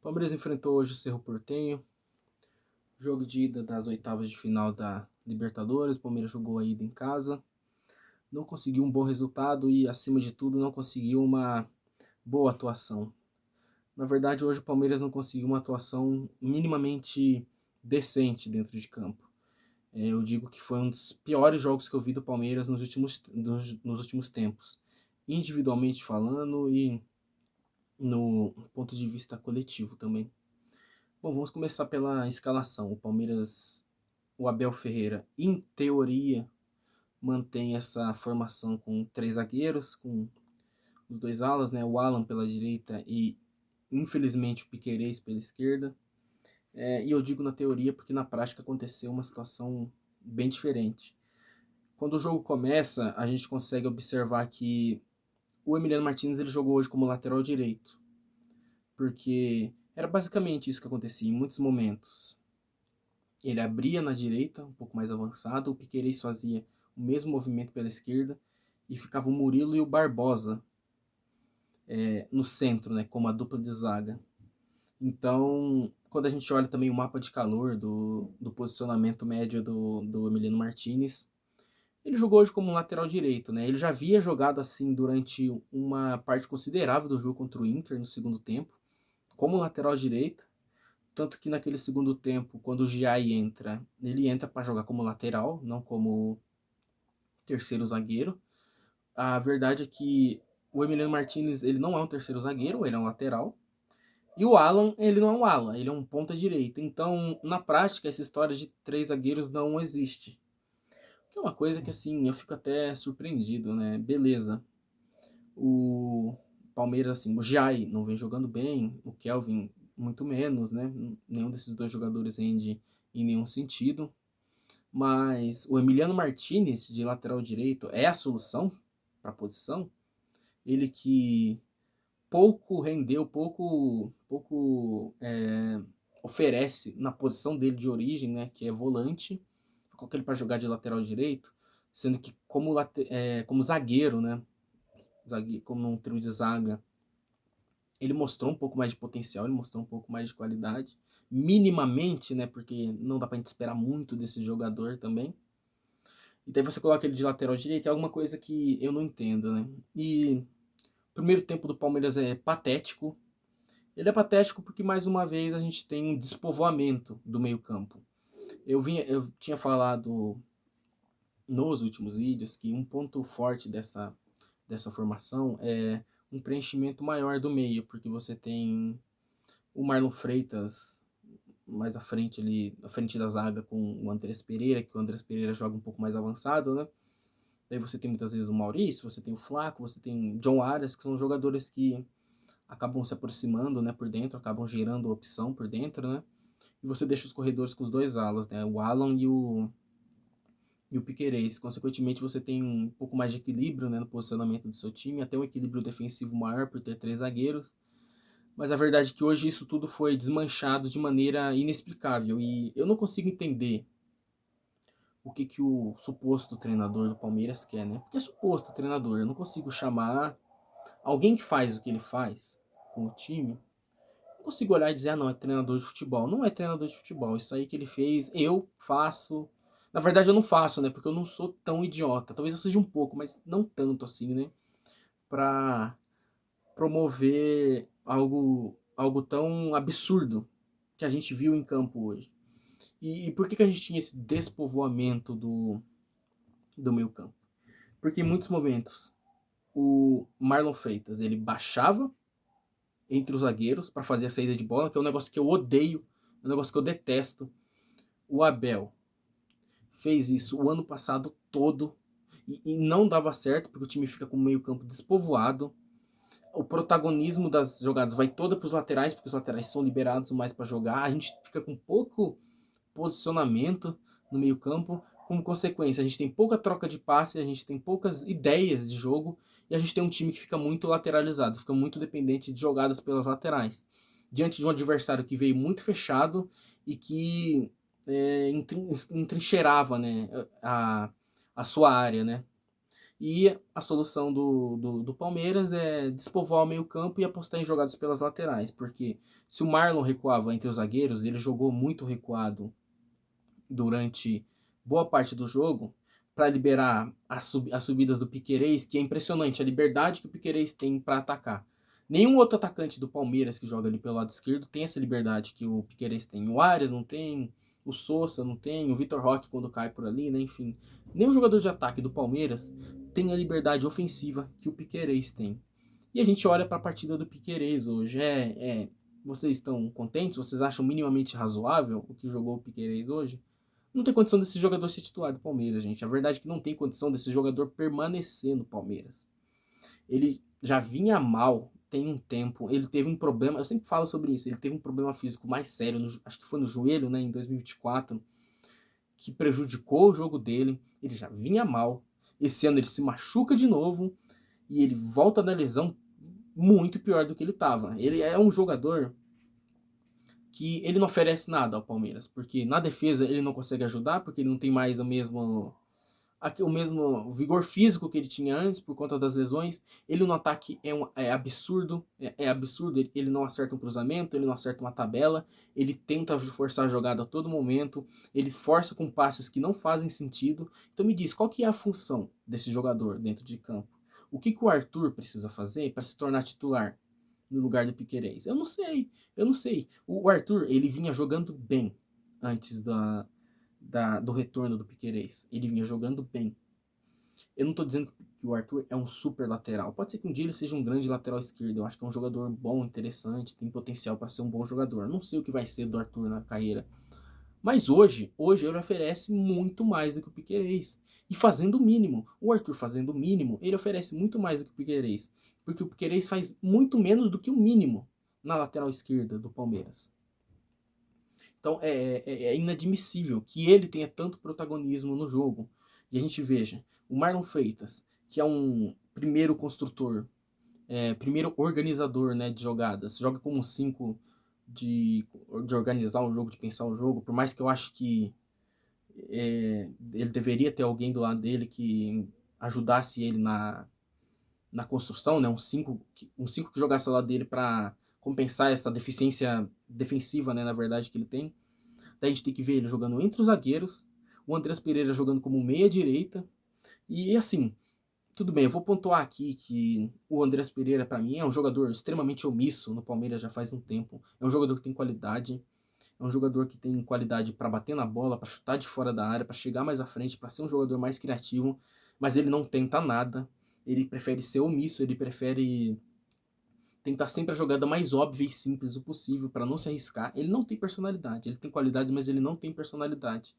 Palmeiras enfrentou hoje o Cerro Porteño, jogo de ida das oitavas de final da Libertadores. O Palmeiras jogou a ida em casa, não conseguiu um bom resultado e, acima de tudo, não conseguiu uma boa atuação. Na verdade, hoje o Palmeiras não conseguiu uma atuação minimamente decente dentro de campo. Eu digo que foi um dos piores jogos que eu vi do Palmeiras nos últimos tempos, individualmente falando e no ponto de vista coletivo também. Bom, vamos começar pela escalação. O Abel Ferreira, em teoria, mantém essa formação com três zagueiros, com os dois alas, né? O Alan pela direita e, infelizmente, o Piquerez pela esquerda. E eu digo na teoria porque na prática aconteceu uma situação bem diferente. Quando o jogo começa, a gente consegue observar que o Emiliano Martins ele jogou hoje como lateral direito, porque era basicamente isso que acontecia em muitos momentos. Ele abria na direita, um pouco mais avançado, o Piquerez fazia o mesmo movimento pela esquerda e ficava o Murilo e o Barbosa no centro, né, como a dupla de zaga. Então, quando a gente olha também o mapa de calor do posicionamento médio do Emiliano Martinez, ele jogou hoje como um lateral direito, né? Ele já havia jogado assim durante uma parte considerável do jogo contra o Inter no segundo tempo, como lateral direito. Tanto que naquele segundo tempo, quando o Giai entra, ele entra para jogar como lateral, não como terceiro zagueiro. A verdade é que o Emiliano Martinez ele não é um terceiro zagueiro, ele é um lateral. E o Alan, ele não é um ala, ele é um ponta direita. Então, na prática, essa história de três zagueiros não existe. Que é uma coisa que, assim, eu fico até surpreendido, né? Beleza. O Palmeiras, assim, o Jai não vem jogando bem, o Kelvin muito menos, né? Nenhum desses dois jogadores rende em nenhum sentido. Mas o Emiliano Martinez, de lateral direito, é a solução para a posição. Ele que pouco rendeu, pouco oferece na posição dele de origem, né, que é volante. Coloquei ele para jogar de lateral direito, sendo que como zagueiro, né, como um trio de zaga, ele mostrou um pouco mais de potencial, ele mostrou um pouco mais de qualidade, minimamente, né, porque não dá pra gente esperar muito desse jogador também. E daí você coloca ele de lateral direito, é alguma coisa que eu não entendo, né. E o primeiro tempo do Palmeiras é patético. Ele é patético porque, mais uma vez, a gente tem um despovoamento do meio-campo. Eu tinha falado nos últimos vídeos que um ponto forte dessa formação é um preenchimento maior do meio, porque você tem o Marlon Freitas mais à frente ali, à frente da zaga com o Andrés Pereira, que o Andrés Pereira joga um pouco mais avançado, né? Daí você tem muitas vezes o Maurício, você tem o Flaco, você tem John Arias, que são jogadores que acabam se aproximando, né, por dentro, acabam gerando opção por dentro, né? E você deixa os corredores com os dois alas, né? O Alan e o Piquerez. Consequentemente, você tem um pouco mais de equilíbrio, né, no posicionamento do seu time, até um equilíbrio defensivo maior por ter três zagueiros. Mas a verdade é que hoje isso tudo foi desmanchado de maneira inexplicável e eu não consigo entender o que o suposto treinador do Palmeiras quer, né? Porque é suposto treinador, eu não consigo chamar alguém que faz o que ele faz com o time. Não consigo olhar e dizer, ah, não, é treinador de futebol. Não é treinador de futebol. Isso aí que ele fez, eu faço. Na verdade, eu não faço, né? Porque eu não sou tão idiota. Talvez eu seja um pouco, mas não tanto assim, né? Pra promover algo tão absurdo que a gente viu em campo hoje. E por que a gente tinha esse despovoamento do meio campo? Porque em muitos momentos o Marlon Freitas ele baixava entre os zagueiros para fazer a saída de bola, que é um negócio que eu odeio, um negócio que eu detesto. O Abel fez isso o ano passado todo e não dava certo, porque o time fica com o meio campo despovoado. O protagonismo das jogadas vai toda para os laterais, porque os laterais são liberados mais para jogar. A gente fica com pouco posicionamento no meio campo. Como consequência, a gente tem pouca troca de passe, a gente tem poucas ideias de jogo e a gente tem um time que fica muito lateralizado, fica muito dependente de jogadas pelas laterais. Diante de um adversário que veio muito fechado e que entrincheirava, né, a sua área, né? E a solução do Palmeiras é despovoar o meio campo e apostar em jogadas pelas laterais, porque se o Marlon recuava entre os zagueiros, ele jogou muito recuado durante boa parte do jogo para liberar as subidas do Piquerez, que é impressionante a liberdade que o Piquerez tem para atacar. Nenhum outro atacante do Palmeiras que joga ali pelo lado esquerdo tem essa liberdade que o Piquerez tem. O Arias não tem, o Sousa não tem, o Vitor Roque quando cai por ali, né? Enfim. Nenhum jogador de ataque do Palmeiras tem a liberdade ofensiva que o Piquerez tem. E a gente olha para a partida do Piquerez hoje. Vocês estão contentes? Vocês acham minimamente razoável o que jogou o Piquerez hoje? Não tem condição desse jogador ser titular do Palmeiras, gente. A verdade é que não tem condição desse jogador permanecer no Palmeiras. Ele já vinha mal tem um tempo. Ele teve um problema, eu sempre falo sobre isso, ele teve um problema físico mais sério, acho que foi no joelho, né, em 2024, que prejudicou o jogo dele. Ele já vinha mal. Esse ano ele se machuca de novo e ele volta da lesão muito pior do que ele estava. Ele é um jogador que ele não oferece nada ao Palmeiras, porque na defesa ele não consegue ajudar, porque ele não tem mais o mesmo vigor físico que ele tinha antes por conta das lesões. Ele no ataque é absurdo, é absurdo, ele não acerta um cruzamento, ele não acerta uma tabela, ele tenta forçar a jogada a todo momento, ele força com passes que não fazem sentido. Então me diz, qual que é a função desse jogador dentro de campo? O que o Arthur precisa fazer para se tornar titular no lugar do Piquerez? Eu não sei. O Arthur, ele vinha jogando bem antes do retorno do Piquerez. Ele vinha jogando bem. Eu não tô dizendo que o Arthur é um super lateral. Pode ser que um dia ele seja um grande lateral esquerdo. Eu acho que é um jogador bom, interessante, tem potencial para ser um bom jogador. Eu não sei o que vai ser do Arthur na carreira. Mas hoje ele oferece muito mais do que o Piquerez. E fazendo o mínimo. O Arthur fazendo o mínimo, ele oferece muito mais do que o Piquerez. Porque o Piquerez faz muito menos do que o mínimo na lateral esquerda do Palmeiras. Então é inadmissível que ele tenha tanto protagonismo no jogo. E a gente veja, o Marlon Freitas, que é um primeiro construtor, primeiro organizador, né, de jogadas, joga como um 5 de organizar o jogo, de pensar o jogo, por mais que eu acho que ele deveria ter alguém do lado dele que ajudasse ele na construção, né, um 5 que jogasse ao lado dele para compensar essa deficiência defensiva, né, na verdade, que ele tem. Daí a gente tem que ver ele jogando entre os zagueiros, o Andreas Pereira jogando como meia-direita. E assim, tudo bem, eu vou pontuar aqui que o Andreas Pereira, para mim, é um jogador extremamente omisso no Palmeiras já faz um tempo. É um jogador que tem qualidade, é um jogador que tem qualidade para bater na bola, para chutar de fora da área, para chegar mais à frente, para ser um jogador mais criativo, mas ele não tenta nada. Ele prefere ser omisso, ele prefere tentar sempre a jogada mais óbvia e simples o possível para não se arriscar. Ele não tem personalidade, ele tem qualidade, mas ele não tem personalidade.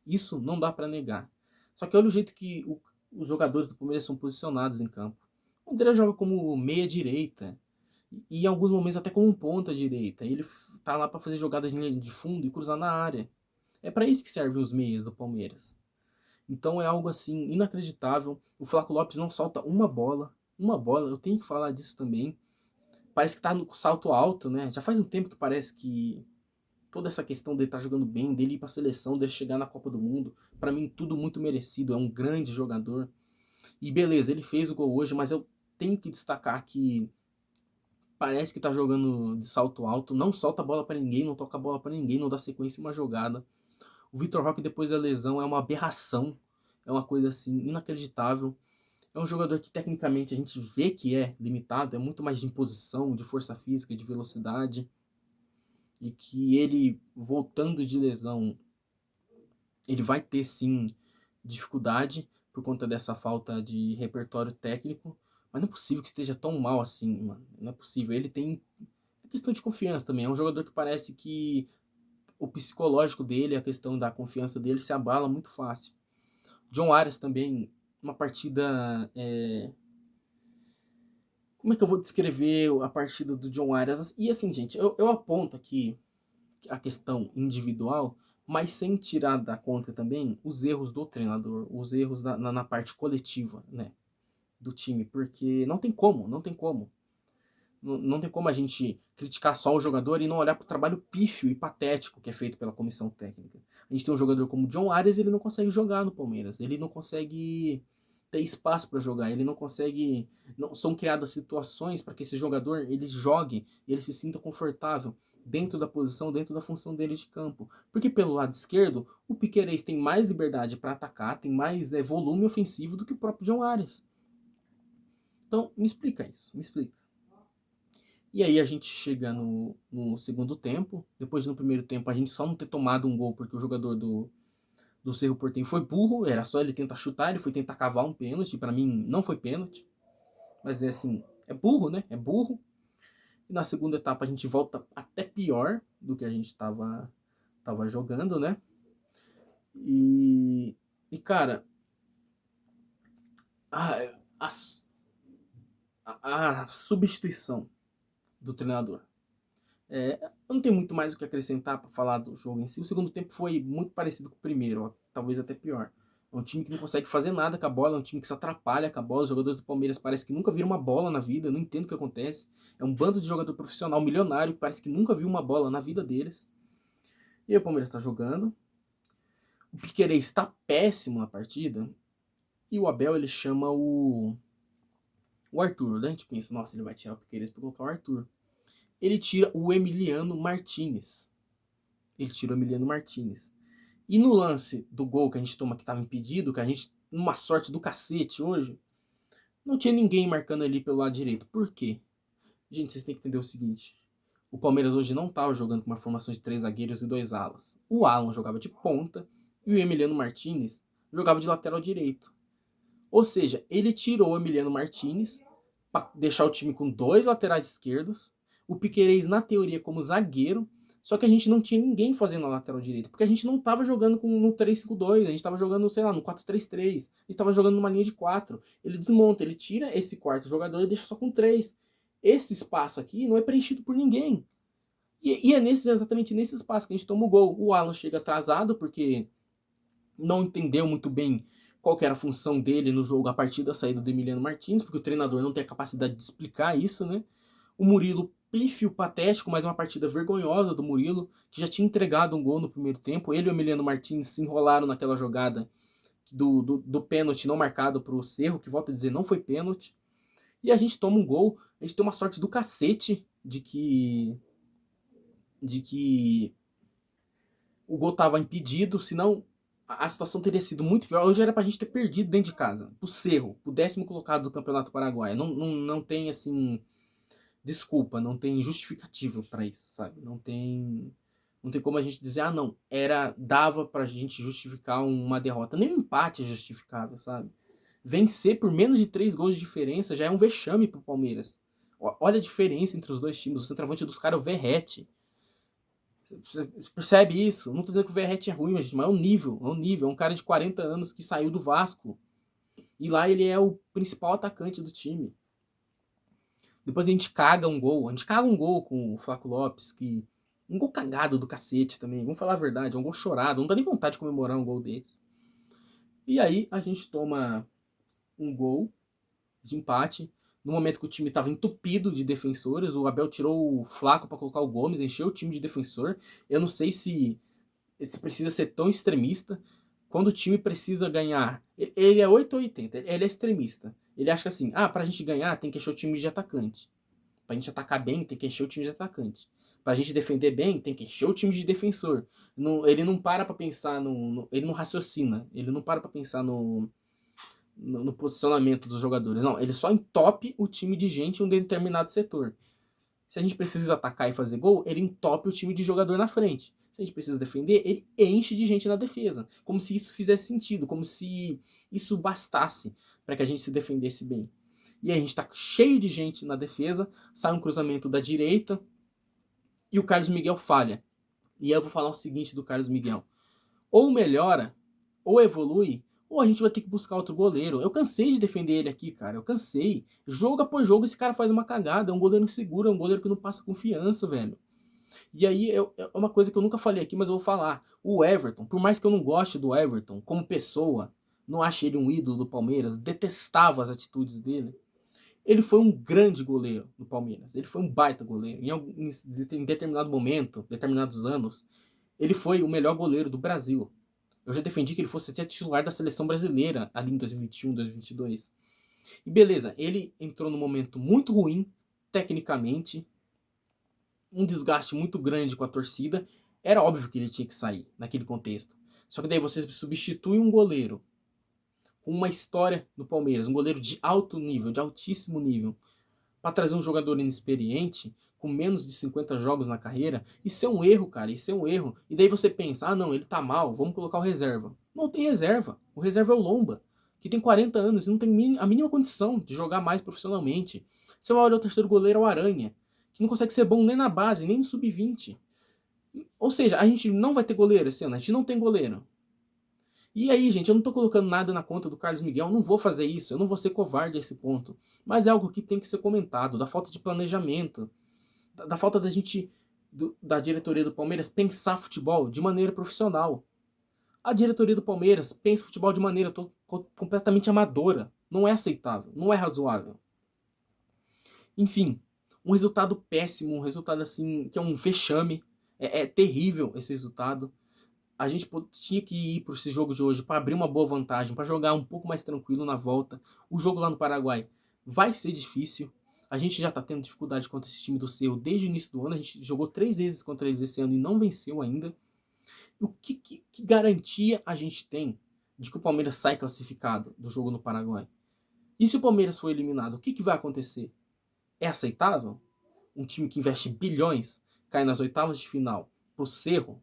Isso não dá para negar. Só que olha o jeito que os jogadores do Palmeiras são posicionados em campo. O André joga como meia direita e em alguns momentos até como um ponta direita. Ele tá lá para fazer jogadas de linha de fundo e cruzar na área. É para isso que servem os meias do Palmeiras. Então é algo assim inacreditável. O Flaco Lopes não solta uma bola. Eu tenho que falar disso também. Parece que tá no salto alto, né? Já faz um tempo que parece que toda essa questão dele estar tá jogando bem, dele ir para a seleção, dele chegar na Copa do Mundo, para mim tudo muito merecido, é um grande jogador. E beleza, ele fez o gol hoje, mas eu tenho que destacar que parece que tá jogando de salto alto, não solta a bola para ninguém, não toca a bola para ninguém, não dá sequência em uma jogada. O Vitor Roque depois da lesão é uma aberração, é uma coisa assim inacreditável. É um jogador que tecnicamente a gente vê que é limitado, é muito mais de imposição, de força física, de velocidade, e que ele voltando de lesão ele vai ter sim dificuldade por conta dessa falta de repertório técnico, mas não é possível que esteja tão mal assim, mano. Não é possível. Ele tem a questão de confiança também. É um jogador que parece que o psicológico dele, a questão da confiança dele se abala muito fácil. John Arias também, uma partida. Como é que eu vou descrever a partida do John Arias? E assim, gente, eu aponto aqui a questão individual, mas sem tirar da conta também os erros do treinador, os erros na parte coletiva, né, do time, porque não tem como, não tem como. Não tem como a gente criticar só o jogador e não olhar para o trabalho pífio e patético que é feito pela comissão técnica. A gente tem um jogador como o John Arias, ele não consegue jogar no Palmeiras, ele não consegue ter espaço para jogar, ele não consegue, não são criadas situações para que esse jogador ele jogue, ele se sinta confortável dentro da posição, dentro da função dele de campo. Porque pelo lado esquerdo, o Piquerez tem mais liberdade para atacar, tem mais volume ofensivo do que o próprio João Arias. Então, me explica isso, me explica. E aí a gente chega no segundo tempo, depois no primeiro tempo a gente só não ter tomado um gol porque o jogador do Cerro Porteño foi burro, era só ele tentar chutar, ele foi tentar cavar um pênalti, para mim não foi pênalti, mas é assim, é burro, né? É burro. E na segunda etapa a gente volta até pior do que a gente tava jogando, né? E cara, a, a, a substituição do treinador. Eu não tenho muito mais o que acrescentar para falar do jogo em si. O segundo tempo foi muito parecido com o primeiro, ó, talvez até pior. É um time que não consegue fazer nada com a bola, é um time que se atrapalha com a bola. Os jogadores do Palmeiras parece que nunca viram uma bola na vida, eu não entendo o que acontece. É um bando de jogador profissional milionário que parece que nunca viu uma bola na vida deles. E aí o Palmeiras está jogando. O Piquerez está péssimo na partida. E o Abel ele chama o Arthur. Daí a gente pensa, nossa, ele vai tirar o Piquerez para colocar o Arthur. Ele tira o Emiliano Martinez. E no lance do gol que a gente toma que estava impedido, que a gente, numa sorte do cacete hoje, não tinha ninguém marcando ali pelo lado direito. Por quê? Gente, vocês têm que entender o seguinte. O Palmeiras hoje não estava jogando com uma formação de 3 zagueiros e 2 alas. O Alan jogava de ponta e o Emiliano Martinez jogava de lateral direito. Ou seja, ele tirou o Emiliano Martinez para deixar o time com 2 laterais esquerdos, o Piquerez na teoria como zagueiro, só que a gente não tinha ninguém fazendo a lateral direita, porque a gente não estava jogando no 3-5-2, a gente estava jogando, sei lá, no 4-3-3, a gente estava jogando numa linha de 4. Ele desmonta, ele tira esse quarto jogador e deixa só com 3. Esse espaço aqui não é preenchido por ninguém. E é exatamente nesse espaço que a gente toma o gol. O Alan chega atrasado porque não entendeu muito bem qual que era a função dele no jogo a partir da saída do Emiliano Martins, porque o treinador não tem a capacidade de explicar isso, né? O Murilo, pífio, patético, mas uma partida vergonhosa do Murilo, que já tinha entregado um gol no primeiro tempo. Ele e o Emiliano Martins se enrolaram naquela jogada do pênalti não marcado para o Cerro, que volta a dizer não foi pênalti. E a gente toma um gol, a gente tem uma sorte do cacete de que o gol estava impedido, senão a situação teria sido muito pior. Hoje era pra gente ter perdido dentro de casa, pro Cerro, o 10º colocado do Campeonato Paraguaio. Não tem, assim, desculpa, não tem justificativa para isso, sabe? Não tem como a gente dizer, não, dava pra gente justificar uma derrota. Nem um empate é justificável, sabe? Vencer por menos de 3 gols de diferença já é um vexame pro Palmeiras. Olha a diferença entre os dois times. O centroavante dos caras é o Verratti. Você percebe isso? Não tô dizendo que o Verratti é ruim, mas é um nível. É um nível. É um cara de 40 anos que saiu do Vasco. E lá ele é o principal atacante do time. Depois a gente caga um gol. A gente caga um gol com o Flaco Lopes, que... Um gol cagado do cacete também. Vamos falar a verdade. É um gol chorado. Não dá nem vontade de comemorar um gol desse. E aí a gente toma um gol de empate. No momento que o time estava entupido de defensores, o Abel tirou o Flaco para colocar o Gomes, encheu o time de defensor. Eu não sei se precisa ser tão extremista. Quando o time precisa ganhar, ele é 8 ou 80, ele é extremista. Ele acha que assim, pra gente ganhar tem que encher o time de atacante. Pra gente atacar bem, tem que encher o time de atacante. Pra gente defender bem, tem que encher o time de defensor. Ele não para pra pensar ele não raciocina. Ele não para pra pensar no posicionamento dos jogadores. Não, ele só entope o time de gente em um determinado setor. Se a gente precisa atacar e fazer gol, ele entope o time de jogador na frente. Se a gente precisa defender, ele enche de gente na defesa. Como se isso fizesse sentido, como se isso bastasse para que a gente se defendesse bem. E aí a gente está cheio de gente na defesa, sai um cruzamento da direita e o Carlos Miguel falha. E aí eu vou falar o seguinte do Carlos Miguel. Ou melhora, ou evolui, ou a gente vai ter que buscar outro goleiro. Eu cansei de defender ele aqui, cara. Eu cansei. Jogo após jogo esse cara faz uma cagada. É um goleiro inseguro, é um goleiro que não passa confiança, velho. E aí é uma coisa que eu nunca falei aqui, mas eu vou falar. O Everton, por mais que eu não goste do Everton como pessoa, não ache ele um ídolo do Palmeiras, detestava as atitudes dele. Ele foi um grande goleiro no Palmeiras. Ele foi um baita goleiro. Em determinado momento, determinados anos, ele foi o melhor goleiro do Brasil. Eu já defendi que ele fosse até titular da seleção brasileira ali em 2021, 2022. E beleza, ele entrou num momento muito ruim, tecnicamente, um desgaste muito grande com a torcida. Era óbvio que ele tinha que sair naquele contexto. Só que daí você substitui um goleiro com uma história no Palmeiras, um goleiro de alto nível, de altíssimo nível, para trazer um jogador inexperiente, com menos de 50 jogos na carreira, isso é um erro, cara, isso é um erro. E daí você pensa, ah não, ele tá mal, vamos colocar o reserva. Não tem reserva, o reserva é o Lomba, que tem 40 anos e não tem a mínima condição de jogar mais profissionalmente. Você vai olhar o terceiro goleiro, é o Aranha, que não consegue ser bom nem na base, nem no sub-20. Ou seja, a gente não vai ter goleiro esse ano, a gente não tem goleiro. E aí, gente, eu não tô colocando nada na conta do Carlos Miguel, eu não vou fazer isso, eu não vou ser covarde a esse ponto. Mas é algo que tem que ser comentado, da falta de planejamento, da falta da gente, da diretoria do Palmeiras, pensar futebol de maneira profissional. A diretoria do Palmeiras pensa futebol de maneira completamente amadora. Não é aceitável, não é razoável. Enfim, um resultado péssimo, um resultado assim, que é um vexame. É terrível esse resultado. A gente tinha que ir para esse jogo de hoje para abrir uma boa vantagem, para jogar um pouco mais tranquilo na volta. O jogo lá no Paraguai vai ser difícil. A gente já está tendo dificuldade contra esse time do Cerro desde o início do ano. A gente jogou 3 vezes contra eles esse ano e não venceu ainda. O que garantia a gente tem de que o Palmeiras sai classificado do jogo no Paraguai? E se o Palmeiras for eliminado, o que vai acontecer? É aceitável? Um time que investe bilhões cai nas oitavas de final pro Cerro,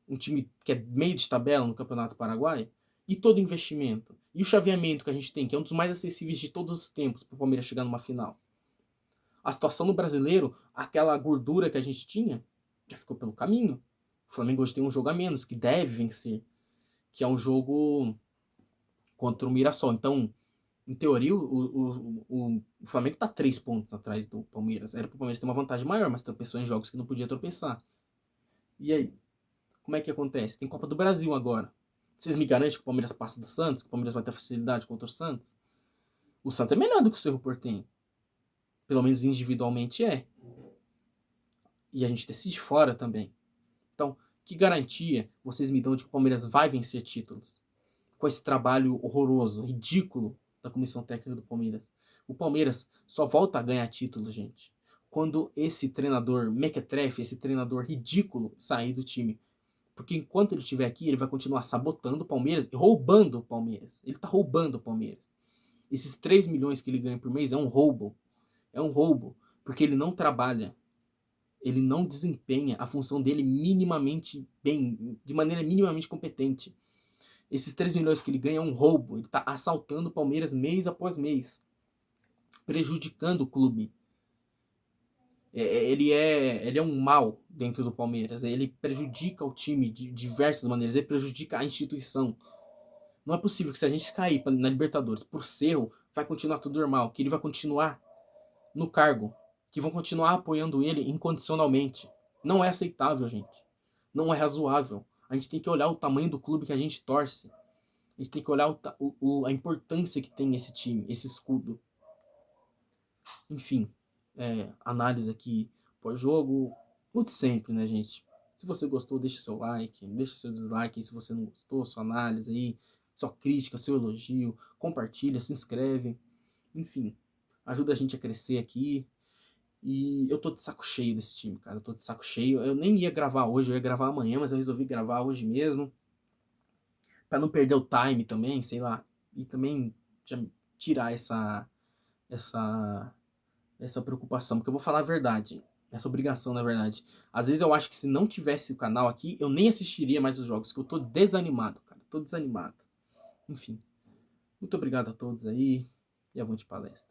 um time que é meio de tabela no Campeonato Paraguai, e todo o investimento, e o chaveamento que a gente tem, que é um dos mais acessíveis de todos os tempos para o Palmeiras chegar numa final. A situação no brasileiro, aquela gordura que a gente tinha, já ficou pelo caminho. O Flamengo hoje tem um jogo a menos, que deve vencer, que é um jogo contra o Mirassol. Então, em teoria, o Flamengo está 3 pontos atrás do Palmeiras. Era para o Palmeiras ter uma vantagem maior, mas tropeçou em jogos que não podia tropeçar. E aí? Como é que acontece? Tem Copa do Brasil agora. Vocês me garantem que o Palmeiras passa do Santos? Que o Palmeiras vai ter facilidade contra o Santos? O Santos é melhor do que o Cerro Porteño. Pelo menos individualmente é. E a gente decide fora também. Então, que garantia vocês me dão de que o Palmeiras vai vencer títulos? Com esse trabalho horroroso, ridículo da comissão técnica do Palmeiras. O Palmeiras só volta a ganhar títulos, gente, quando esse treinador mequetrefe, esse treinador ridículo sair do time. Porque enquanto ele estiver aqui, ele vai continuar sabotando o Palmeiras e roubando o Palmeiras. Ele tá roubando o Palmeiras. Esses 3 milhões que ele ganha por mês é um roubo. É um roubo. Porque ele não trabalha. Ele não desempenha a função dele minimamente bem, de maneira minimamente competente. Esses 3 milhões que ele ganha é um roubo. Ele tá assaltando o Palmeiras mês após mês. Prejudicando o clube. Ele é um mal dentro do Palmeiras. Ele prejudica o time de diversas maneiras. Ele prejudica a instituição. Não é possível que se a gente cair na Libertadores por Cerro, vai continuar tudo normal. Que ele vai continuar no cargo. Que vão continuar apoiando ele incondicionalmente. Não é aceitável, gente. Não é razoável. A gente tem que olhar o tamanho do clube que a gente torce. A gente tem que olhar a importância que tem esse time, esse escudo. Enfim, análise aqui pós-jogo, muito sempre, né, gente? Se você gostou, deixa seu like, deixa seu dislike aí se você não gostou, sua análise aí, sua crítica, seu elogio, compartilha, se inscreve, enfim, ajuda a gente a crescer aqui. E eu tô de saco cheio desse time, cara, eu tô de saco cheio. Eu nem ia gravar hoje, eu ia gravar amanhã, mas eu resolvi gravar hoje mesmo, pra não perder o time também, sei lá, e também já tirar essa essa preocupação, porque eu vou falar a verdade, essa obrigação, na verdade. Às vezes eu acho que se não tivesse o canal aqui, eu nem assistiria mais os jogos, que eu tô desanimado, cara, tô desanimado. Enfim, muito obrigado a todos aí e avante palestra.